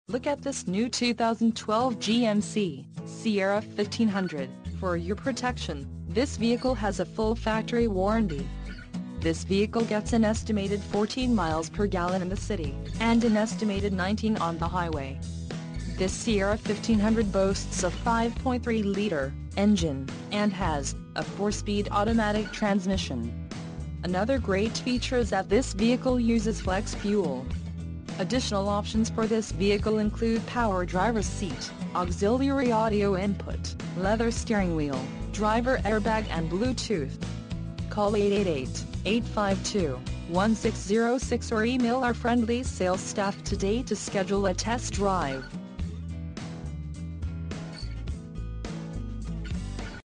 Look at this new 2012 GMC Sierra 1500. For your protection, this vehicle has a full factory warranty. This vehicle gets an estimated 14 miles per gallon in the city, and an estimated 19 on the highway. This Sierra 1500 boasts a 5.3-liter engine, and has a 4-speed automatic transmission. Another great feature is that this vehicle uses flex fuel. Additional options for this vehicle include power driver's seat, auxiliary audio input, leather steering wheel, driver airbag and Bluetooth. Call 888-852-1606 or email our friendly sales staff today to schedule a test drive.